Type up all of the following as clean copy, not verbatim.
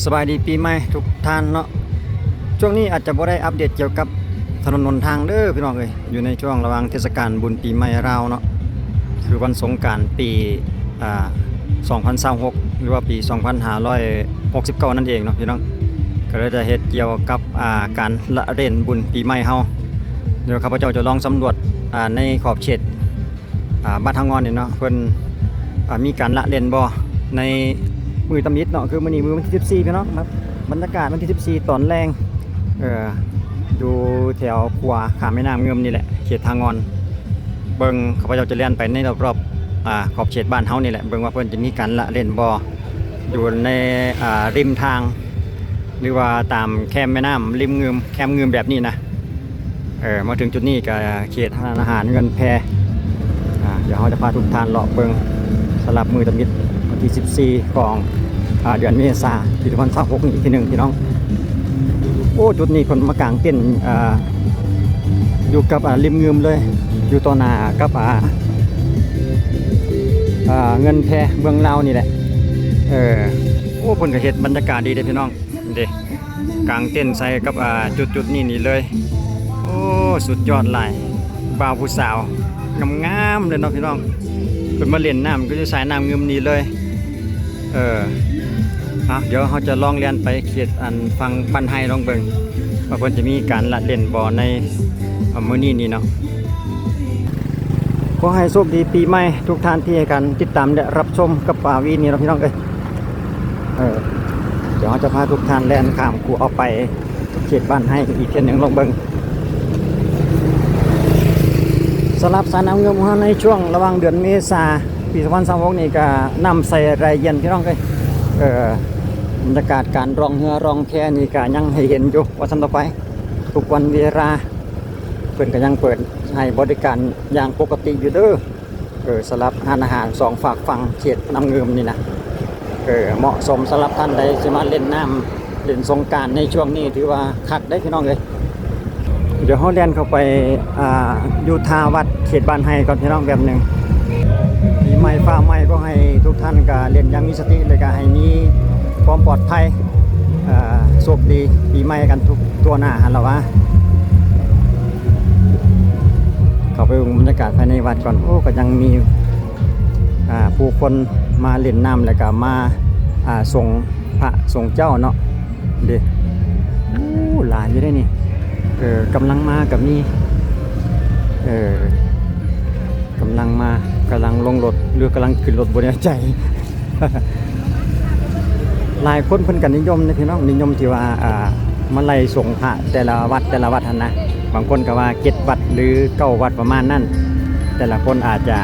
สบายดีปีใหม่ทุกท่านเนาะช่วงนี้อาจจะบ่ได้อัปเดตเกี่ยวกับถนนหนทางเด้อพี่น้องเอ้ยอยู่ในช่วงระหว่างเทศกาลบุญปีใหม่ราวเนาะคือวันสงกรานต์ปี2026หรือว่าปี2569นั่นเองเนาะพี่น้องก็เลยจะเฮ็ดเกี่ยวกับการละเล่นบุญปีใหม่เฮาเดี๋ยวข้าพเจ้าจะลองสำรวจในขอบเขตบ้านทางงอนนี่เนาะเพิ่นมีการละเล่นบ่ในมือตำมิดเนาะคือมื้อนี้มือวันที่14พี่น้องครับบรรยากาศวันที่14ตอนแรงอยู่แถวขวาขามแม่น้ำเงิมนี่แหละเขตทางงอนเบิ่งข้าพเจ้าจะเล่นไปในรอบๆขอบเขตบ้านเฮานี่แหละเบิ่งว่าเพิ่นจะมีการละเล่นบ่อยู่ในริมทางหรือว่าตามแคมแม่น้ำริมเงิมแคมเงิมแบบนี้นะมาถึงจุดนี้ก็เขตอาหารเงินแพเดี๋ยวเราจะพาทุกท่านเลาะเบิ่งสลับมือตำมิดวันที่14ของเดือนเมษายนปี2026นี้ที่1พี่น้องโอ้จุดนี้คนมากางเต้นอยู่กับริมเงิมเลยอยู่ต่อหน้ากับเงินแพเมืองลาวนี่แหละโอ้เพิ่นก็เฮ็ดบรรยากาศดีเด้พี่น้องเด้กางเต้นใส่กับจุดนี่เลยโอ้สุดยอดหลายบ่าวผู้สาวงามๆเลยเนาะพี่น้องเพิ่นมาเล่นน้ำก็จะสายน้ำเงิมนี่เลยเดี๋ยวเราจะลองเรียนไปเขตฟังปันไฮลองเบิ่งว่าเพิ่นจะมีการละเล่นบ่อในมื้อนี้นี่เนาะขอให้โชคดีปีใหม่ทุกท่านที่ให้กันติดตามและรับชมกับวีนี่เนาะพี่น้องเดี๋ยวเราจะพาทุกท่านแล่นข้ามกูเอาไปเขตบ้านไฮอีกเขตหนึ่งลองเบิ่งสำหรับสายน้ำเงิมในช่วงระหว่างเดือนเมษายนปี2026นี่ก็นำใส่รายเย็นพี่น้องบรรยากาศการรองเรือรองแพนี่ก็ยังให้เห็นอยู่ว่าซั่นต่อไปทุกวันเวลาเพิ่นก็ยังเปิดให้บริการอย่างปกติอยู่เด้อสำหรับอาหาร2ฝากฝั่งเขตน้ำเงิมนี่นะเหมาะสมสำหรับท่านใดสิมาเล่นน้ำเล่นสงกรานต์ในช่วงนี้ถือว่าคักได้พี่น้องเลยเดี๋ยวเขาเล่นเข้าไปอยู่ท่าวัดเขตบ้านไฮก่อนพี่น้องแบบหนึ่งปีใหม่ฟ้าใหม่ก็ให้ทุกท่านก็เล่นอย่างมีสติเลยก็ให้มีความปลอดภัยโชคดีปีใหม่กันทุกตัวหน้าหันละวะเข้าไปดูบรรยากาศภายในวัดก่อนโอ้ก็ยังมีผู้คนมาเล่นน้ำแล้วก็มาส่งพระส่งเจ้าเนาะเด็หลายอยู่ได้นี่กำลังมากับนี่กำลังลงรถหรือกำลังขึ้นรถบนใจ หลายคนเพิ่นกันนิยมนะพี่น้องนิยมที่ว่ามาไล่ส่งพระแต่ละวัดหันนะบางคนก็ว่า7วัดหรือ9วัดประมาณนั้นแต่ละคนอาจจะ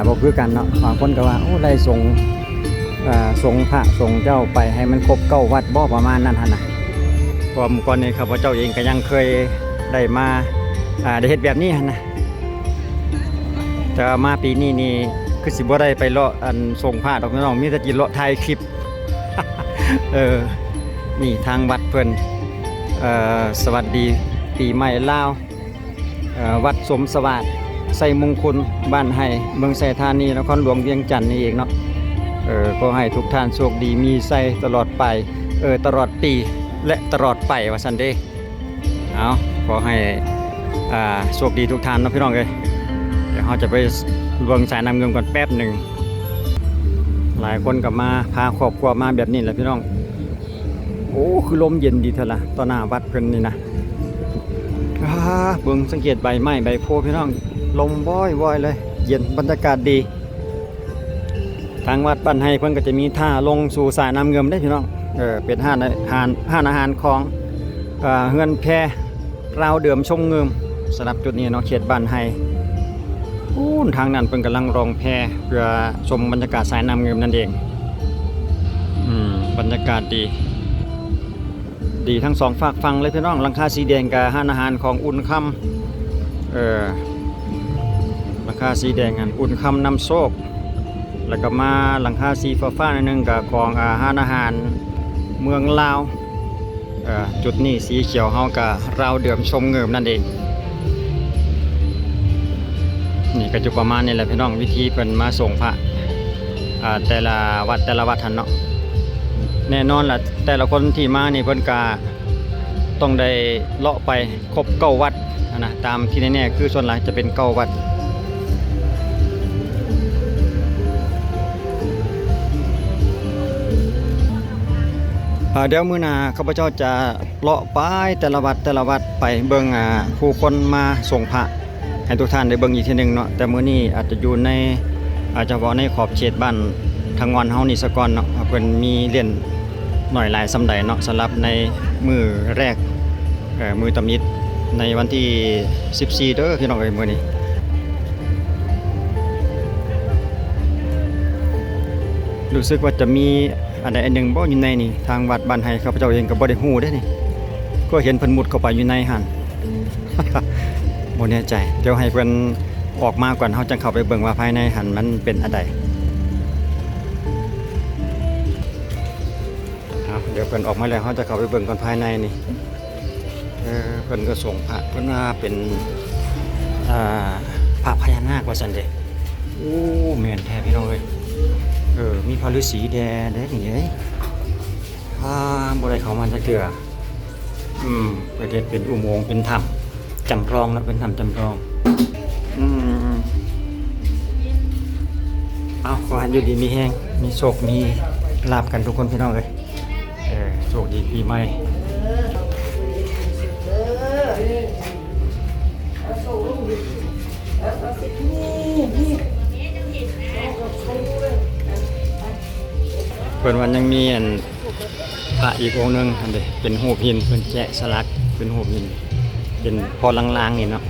บ่คือกันเนาะบางคนก็ว่าโอ้ไล่ส่งพระส่งเจ้าไปให้มันครบ9วัดบ่ประมาณนั้นหั่นนะเพราะเมื่อก่อนนี้ข้าพเจ้าเองก็ยังเคยได้มาได้เฮ็ดแบบนี้หั่นนะแต่มาปีนี้นี่คือสิบ่ได้ไปเลาะส่งพระดอกน้องมีแต่จิเลาะถ่ายคลิป นี่ทางวัดเพิ่นสวัสดีปีใหม่ลาววัดสมสวัสดิ์ไสมงคลบ้านไฮเมืองไสธานีนครหลวงเวียงจันทน์นี่เองเนาะก็ให้ทุกท่านโชคดีมีไสตลอดไปตลอดปีและตลอดไปว่าซั่นเด้เอาขอให้โชคดีทุกท่านเนาะพี่น้องเอ้ยเดี๋ยวเราจะไปเบิ่งสายน้ำเงินก่อนแป๊บหนึ่งหลายคนก็มาพาครอบครัวมาแบบนี้แหละพี่น้องโอ้คือลมเย็นดีเถอะล่ะต่อหน้าวัดเพิ่นนี่นะเบิ่งสังเกตใบไม้ใบโพพี่น้องลมว่อยเลยเย็นบรรยากาศดีทางวัดบ้านไฮเพิ่นก็จะมีท่าลงสู่สายน้ำเงินได้พี่น้องเป็นห้านอาหารของเฮือนแพราวเดิมชมเงิมสำหรับจุดนี้เนาะเขตบ้านไฮทางนั้นเพิ่นกำลังรองแพเพื่อชมบรรยากาศสายน้ำเงิมนั่นเองบรรยากาศดีทั้งสองฝากฟังเลยพี่น้องหลังคาสีแดงกับห้านอาหารของอุ่นคำหลังคาสีแดงอุ่นคำนำโชคแล้วก็มาหลังคาสีฟ้าๆนึงกับของห้านอาหารเมืองลาวจุดนี้สีเขียวเฮากับเราเดิมชมเงิมนั่นเองนี่ก็จะประมาณนี้แหละพี่น้องวิธีเพิ่นมาส่งพระแต่ละวัดหันเนาะ แน่นอนล่ะแต่ละคนที่มานี่เพิ่นก็ต้องได้เลาะไปครบเก้าวัดนะตามที่แน่ๆคือส่วนหลายจะเป็นเก้าวัดเดี๋ยวมื้อหน้าข้าพเจ้าจะเลาะไปแต่ละวัดไปเบิ่งผู้คนมาส่งพระให้ทุกท่านได้เบิ่งอีกทีหนึงเนาะแต่มื้อนี้อาจจะอยู่ในอาจจะเฉพาะในขอบเขตบ้านทางวันเฮานี่ซะก่อนเนาะเพิ่นมีเรียนหน่อยหลายสำใดเนาะสำหรับในมื้อแรกมื้อตำอิฐในวันที่14เด้อพี่น้องเอ้ยมื้อนี้รู้สึกว่าจะมีอันใดอันหนึ่งบ่อยู่ในนี่ทางวัดบ้านไห้ข้าพเจ้าเองก็บ่ได้ฮู้เด้นี่ก็เห็นเพิ่นมุดเข้าไปอยู่ในหั่น บ่แน่ใจเดี๋ยวให้เพิ่นออกมาก่อนเฮาจังเข้าไปเบิ่งว่าภายในหั่นมันเป็นอันใดเดี๋ยวเพิ่นออกมาแล้วเฮาจะเข้าไปเบิ่งก่อนภายในนี่เพิ่นก็ส่งพระเพิ่นว่าเป็นพระพญานาคว่าซั่นเด้โอ้แม่นแท้พี่น้องเอ้ยมีพระฤาษีแดเด้นี่เอ้ยบ่ได้เข้ามาจักเทื่อประเทศเป็นอุโมงค์เป็นถ้ำจำลองแล้วเป็นถ้ำจำลองเอาขอให้อยู่ดีมีแห้งมีโชคมีลาภกันทุกคนพี่น้องเอ้ยโชคดีปีใหม่เพิ่นวันยังมีพระอีกองค์หนึงอันเด้เป็นรูปหินเพิ่นแกะสลักเป็นรูปหินเป็นพอลางๆนี่เนาะ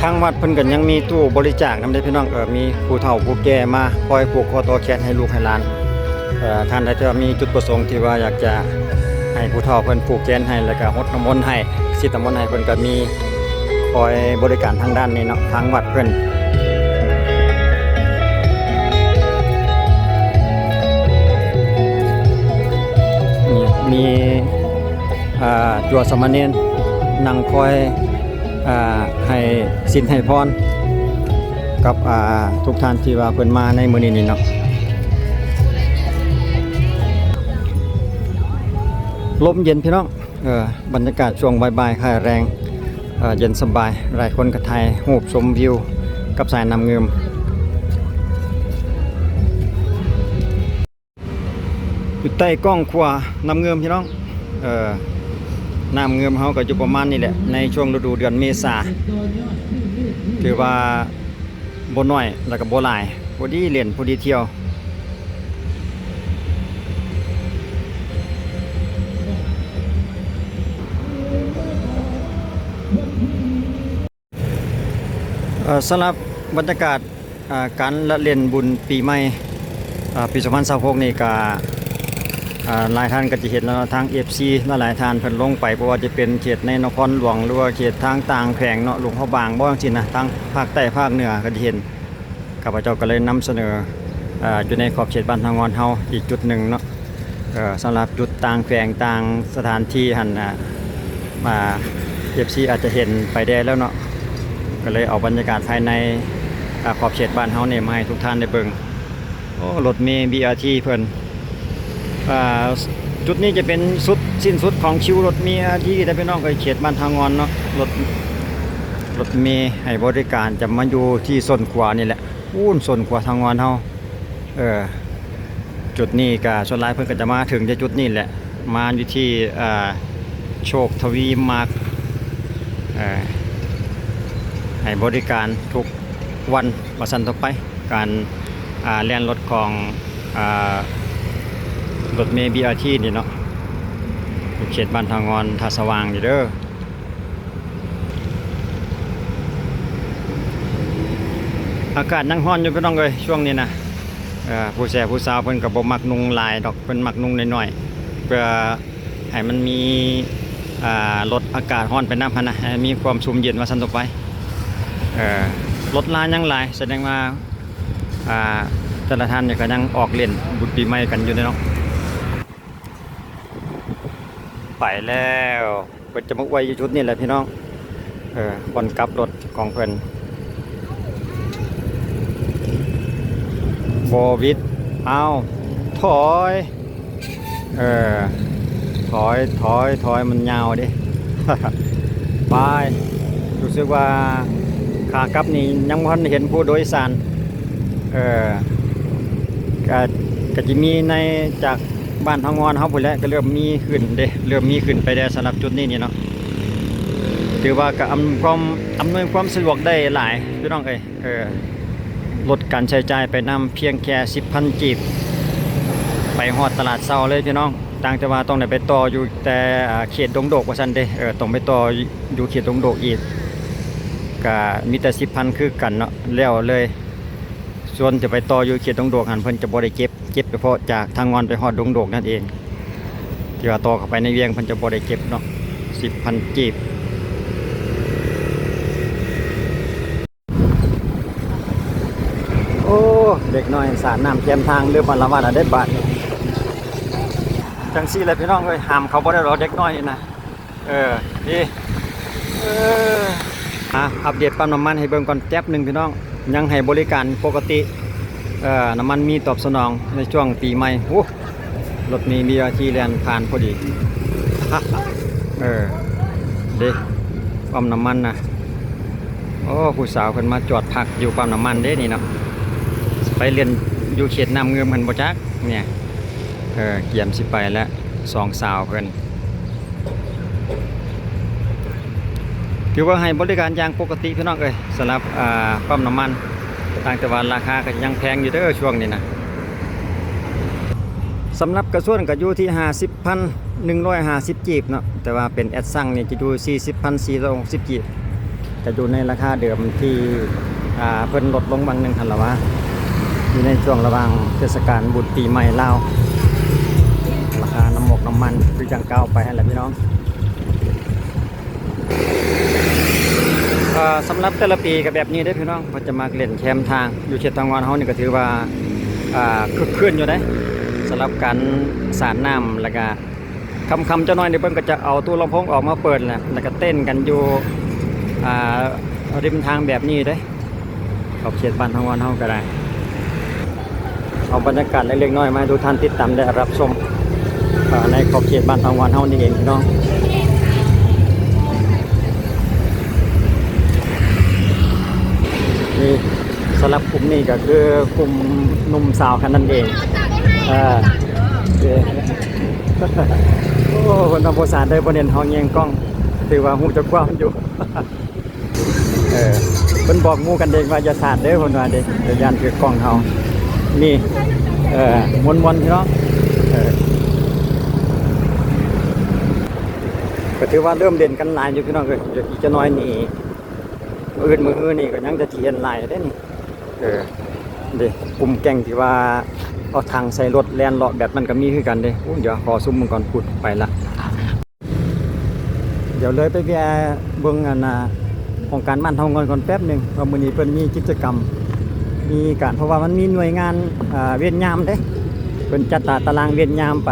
ทางวัดเพิ่นก็ยังมีตู้บริจาคนำได้พี่น้องมีผู้เฒ่าผู้แก่มาคอยผูกคอต่อแขนให้ลูกให้หลานท่านใดที่มีจุดประสงค์ที่ว่าอยากจะให้ผู้เฒ่าเพิ่นผูกแขนให้แล้วก็รดน้ำมนต์ให้สิน้ำมนต์ให้เพิ่นก็มีคอยบริการทางด้านนี้เนาะทางวัดเพิ่นมีจั่วสามเณรนั่งคอยให้ศีลให้พรกับทุกท่านที่ว่าเพิ่นมาในมื้อนี้นี่เนาะลมเย็นพี่น้องบรรยากาศช่วงบ่ายๆค่ายแรงเย็นสบายหลายคนก็ถ่ายรูปชมวิวกับสายน้ำเงิมอยู่ใต้กล้องขวาน้ำเงิมพี่น้องน้ำเงิมเฮาก็อยู่ประมาณนี้แหละในช่วงฤดูเดือนเมษาถือว่าบ่น้อยแล้วก็บ่หลายพอดีเล่นพอดีเที่ยวสำหรับบรรยากาศการละเล่นบุญปีใหม่ปี2026นี่ก็หลายท่านก็จะเห็นแล้วทาง FC หลายท่านเพิ่นลงไปเพราะว่าจะเป็นเขตในนครหลวงหรือว่าเขตทางต่างแขวงเนาะหลวงพ่อบางบ่จังซี่นะทางภาคใต้ภาคเหนือก็จะเห็นข้าพเจ้าก็เลยนำเสนออยู่ในขอบเขตบ้านทางงอนเฮาอีกจุดหนึ่งเนาะสำหรับจุดต่างแขวงต่างสถานที่หั่นFC อาจจะเห็นไปได้แล้วเนาะก็เลยเอาบรรยากาศภายในขอบเขตบ้านเฮาเนี่ยมาให้ทุกท่านได้เบิ่งโอ้รถเมล์ BRT เพิ่นจุดนี้จะเป็นสิ้นสุดของคิวรถเมล์ BRT แต่พี่น้องเอ้ยเขตบ้านทางงอนเนาะรถเมล์ให้บริการจะมาอยู่ที่โซนขวานี่แหละโซนขวาทางงอนเฮาจุดนี้ก็ส่วนหลายเพิ่นก็จะมาถึงที่จุดนี้แหละมาอยู่ที่โชคทวีมาร์คให้บริการทุกวันวันสันต่อไปการเล่นรถของรถเมล์ BRT นี่เนาะเขตบ้านทางงอนท่าสว่างนี่เด้ออากาศยังร้อนอยู่พี่น้องเอ้ยช่วงนี้นะผู้แก่ผู้สาวเพิ่นก็บ่มักนุ่งหลายดอกเพิ่นมักนุ่งน้อยๆเพื่อให้มันมีลดอากาศร้อนไปนำหั่นนะให้มีความชุ่มเย็นว่าซั่นต่อไปรถลายังหลายแสดงว่าแต่ละท่านเนี่ยก็ยังออกเล่นบุญปีใหม่กันอยู่เนาะไปแล้วเพิ่นจะมาไว้อยู่จุดนี้แหละพี่น้อง คนกลับรถของเพิ่นโควิดเอาถอยถอยมันยาวดิ ไปรู้สึกว่าขากลับนี่ยังบ่ทันเห็นผู้โดยสารก็จะมีในจากบ้านทางงอนเฮาพุ่นแหละก็เริ่มมีขึ้นเด้เริ่มมีขึ้นไปได้สำหรับจุดนี้นี่เนาะถือว่าก็อำนวยความสะดวกได้หลายพี่น้องลดการใช้จ่ายไปนำเพียงแค่ 10,000 กีบไปฮอดตลาดเช้าเลยพี่น้องต่างแต่ว่าต้องได้ไปต่ออยู่แต่เขตดงโดกว่าซั่นเด้ต้องไปต่ออยู่เขตดงโดกอีกก็มีแต่ 10,000 คือกันเนาะแล้วเลยส่วนจะไปต่ออยู่เขตดงโดกหันเพิ่นจะบ่ได้เก็บเฉพาะจากทางงอนไปฮอดดงโดกนั่นเองที่ว่าต่อเข้าไปในเวียงเพิ่นจะบ่ได้เก็บเนาะ 10,000 กีบโอ้เด็กน้อยสาดน้ำเทียมทางเรือบันละวันได้บาทจังซี่เลยพี่น้องเอ้ยห้ามเขาบ่ได้หรอกเด็กน้อยนี่นะนี่อัปเดตปั๊มน้ำมันให้เบิ่งก่อนแป๊บนึงพี่น้องยังให้บริการปกติน้ำมันมีตอบสนองในช่วงปีใหม่โอ้รถมีBRTแล่นผ่านพอดีเด้ปั๊มน้ำมันนะโอ้ผู้สาวเพิ่นมาจอดพักอยู่ปั๊มน้ำมันเด้นี่เนาะไปเรียนอยู่เขตน้ำเงือมเพิ่นบ่จักเนี่ยเกียมสิไปแล้ว2สาวเพิ่นถือว่าให้บริการอย่างปกติพี่น้องเอ้ยสำหรับปั๊มน้ำมันต่างแต่ว่าราคาก็ยังแพงอยู่เด้อช่วงนี้นะสำหรับกระส่วนก็อยู่ที่ 50,150 กีบเนาะแต่ว่าเป็นแอดซังนี่จะอยู่ 40,460 กีบจะอยู่ในราคาเดิมที่เพิ่นลดลงบางนึงหั่นล่ะว่าอยู่ในช่วงระหว่างเทศกาลบุญปีใหม่ลาวราคาน้ำมันคือจังก้าวไปหั่นแหละพี่น้องสำหรับแต่ละปีกับแบบนี้ได้พี่น้องเขาจะมาเล่นแคมทางอยู่เขตทางวันเฮานี่ก็ถือว่าคึกคืนอยู่ได้สำหรับการสาดน้ำแล้วก็คำเจ้าน้อยในเพิ่นก็จะเอาตู้ลำโพงออกมาเปิดแล้วก็เต้นกันอยู่ริมทางแบบนี้ได้ขอบเขตบ้านทางวันเฮาก็ได้เอาบรรยากาศเล็กๆน้อยมาดูท่านติดตามได้รับชมในขอบเขตบ้านทางวันเฮานี่เองพี่น้องนี่สำหรับกลุ่มนี้ก็คือกลุ่มหนุ่มสาวกันนั่นเองโอ้คนทำโพสารได้ประเด็นห้องเงียงกล้องถือว่าหูจะกว้างอยู่เพิ่นบอกงูกันเองว่าอย่าสาดเด้อคนว่าเด้เดี๋ยวยานถือกล้องเฮานี่มวนๆพี่น้องก็ถือว่าเริ่มเด่นกันหลายอยู่พี่น้องเลยอีกจะน้อยนี่มือนี่ก็ยังจะเทียนหลายได้นี่เด้กลุ่มแก่งที่ว่าเอาทางใส่รถแล่นเลาะแบบมันก็มีคือกันเด้เดี๋ยวขอซุ่มมึงก่อนพูดไปละเดี๋ยวเลยไปแวะเบิ่งของการบ้านทองเงินก่อนแป๊บนึงว่ามื้อนี้เพิ่นมีกิจกรรมมีการเพราะว่ามันมีหน่วยงานเวียนยามเด้เพิ่นจัดตารางเวียนยามไป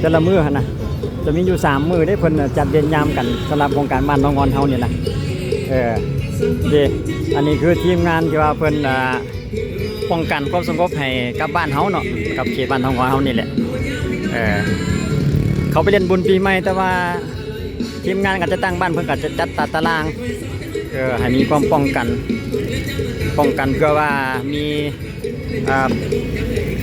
แต่ละมื้อหั่นน่ะจะมีอยู่3มื้อได้เพิ่นจัดเวียนยามกันสำหรับโครงการบ้านทองเงินเฮานี่นะเด้อันนี้คือทีมงานที่ว่าเพิ่นป้องกันความสงบให้กับบ้านเฮาเนาะกับเขตบ้านทองเฮานี่แหละเขาไปเล่นบุญปีใหม่แต่ว่าทีมงานก็จะตั้งบ้านเพิ่นก็จะจัดตารางให้มีความป้องกันเพื่อว่ามี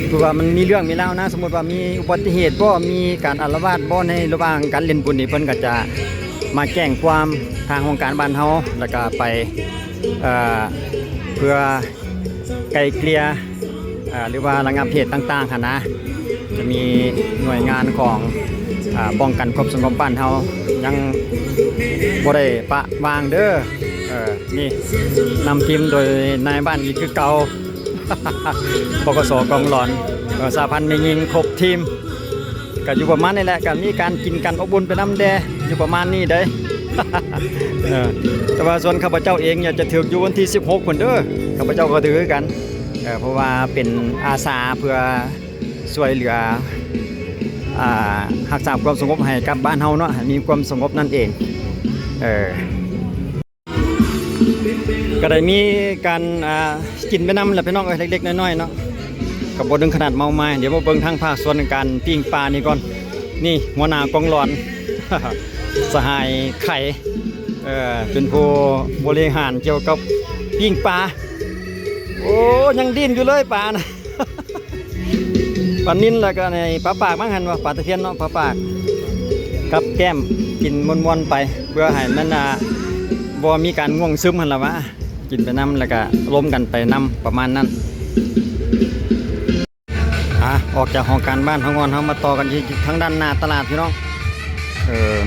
คือว่ามันมีเรื่องมีเล่านะสมมติว่ามีอุบัติเหตุบ่มีการอาละวาดบ่ในระหว่างการเล่นบุญนี่เพิ่นก็จะมาแจ้งความทางโครงการบ้านเฮาแล้วก็ไปเพื่อไกลเกลี่ยหรือว่าระงับเหตุต่างๆนะจะมีหน่วยงานของป้องกันความสงบบ้านเฮายังบ่ได้ปะวางเด้อนี่นำทีมโดยนายบ้านอีกคือเก่า ปกสกองหลอนสาพันธ์ไม่ยิงครบทีมก็อยู่ประมาณนี้แหละก็มีการกินกันอบอุ่นไปน้ำแดอยู่ประมาณนี้เด้ แต่ว่าส่วนข้าพเจ้าเองอยากจะถืออยู่วันที่16คนเด้อข้าพเจ้าก็ถือกันเพราะว่าเป็นอาสาเพื่อช่วยเหลือรักษาความสงบให้กับบ้านเฮาเนาะให้มีความสงบนั่นเอง เออก็ได้มีการกินไปนำแหละพี่น้องเอ้ยเล็กๆน้อยๆเนาะกับบดึงขนาดเมาไม้เดี๋ยวมาเบิ่งทางภาคส่วนการปิ้งปลานี่ก่อนนี่หัวหน้ากองหลอน สหายไข่เป็นผู้บริหารเกี่ยวกับปิ้งปลาโอ้ยังดิ้นอยู่เลยปลานะ ปลานิ่นแล้วก็ในปลาปากมั้งหันว่าปลาตะเพียนเนาะปลาปากกับแก้มกินมวนๆไปเพื่อให้มันบ่มีการง่วงซึมหันละวะกินไปน้ำแล้วก็ล้มกันไปน้ำประมาณนั้นออกจากห้องการบ้านห้องงอนเขามาต่อกันที่ทางด้านหน้าตลาดพี่น้อง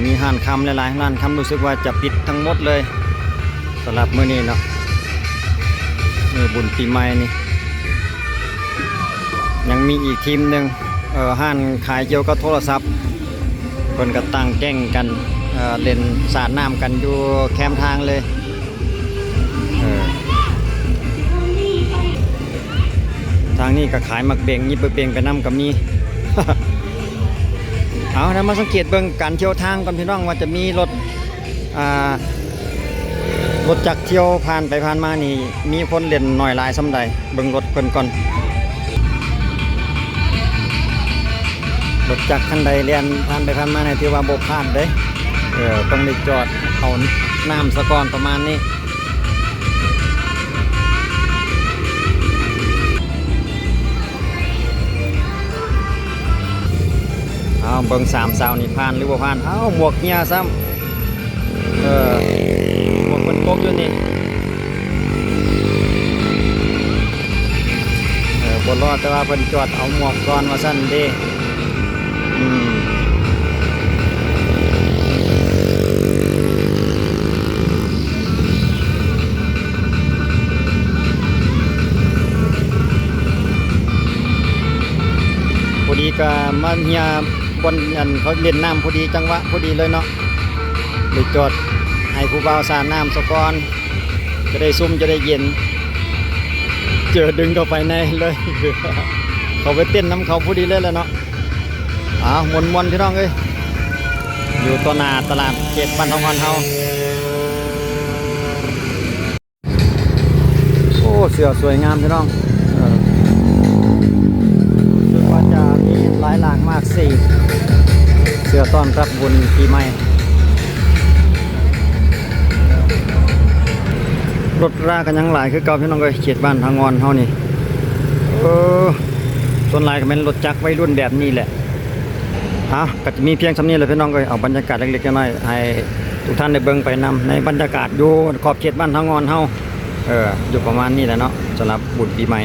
มีห้านคำหลายๆร้านคำรู้สึกว่าจะปิดทั้งหมดเลยสำหรับมื้อนี้เนาะบุญปีใหม่นี่ยังมีอีกทีมหนึ่งห้านขายเกี่ยวกับโทรศัพท์คนก็ตั้งแก้งกันเล่นสาดน้ำกันอยู่แคมทางเลยทางนี้ก็ขายมักเบงยิบเบงไปน้ำกับมี เอาแล้วมาสังเกตเบิ่งการเที่ยวทางก่อนพี่น้องว่าจะมีรถจักรเที่ยวผ่านไปผ่านมานี่มีคนเล่นหน่อยหลายสำใดเบิ่งรถเพิ่นก่อนรถจักรคันใดเรียนผ่านไปผ่านมาเนี่ยถือว่าบ่ผ่านเด้ต้องได้จอดเอาน้ำสะก่อนประมาณนี้เอาเบิ่งสามสาวนี่ผ่านหรือบ่ผ่านเอาหมวกเฮียซ้ำหมวกมันตกอยู่นี่บ่รอดแต่ว่าเพิ่นจอดเอาหมวกก่อนว่าซั่นเด้พอดีก็มาเฮียบนอันเขาเล่นน้ำพอดีจังหวะพอดีเลยเนาะเลยจอดให้ผู้บ่าวสาดน้ำสะก่อนจะได้ซุ่มจะได้เย็นเจอดึงเข้าไปในเลย เขาไปเต้นน้ำเขาพอดีเลยแล้วเนาะมวนพี่น้องเอ้ยอยู่ตัวหน้าตลาดเขตบ้านทองฮอนเฮาโอ้เสื้อสวยงามพี่น้องรู้สึกว่าจะมีหลายหลากมาก4เสื้อต้อนรับบุญปีใหม่รถรากันยังหลายคือเก่าพี่น้องเอ้ยเขตบ้านทางงอนเฮานี่ส่วนหลายก็เป็นรถจักรวัยรุ่นแบบนี้แหละก็จะมีเพียงสำนี้เลยพี่น้องเอ้ยเอาบรรยากาศเล็กๆน้อยๆให้ทุกท่านได้เบิ่งไปนำในบรรยากาศอยู่ขอบเขตบ้านทางงอนเฮาอยู่ประมาณนี้แหละเนาะสำหรับบุญปีใหม่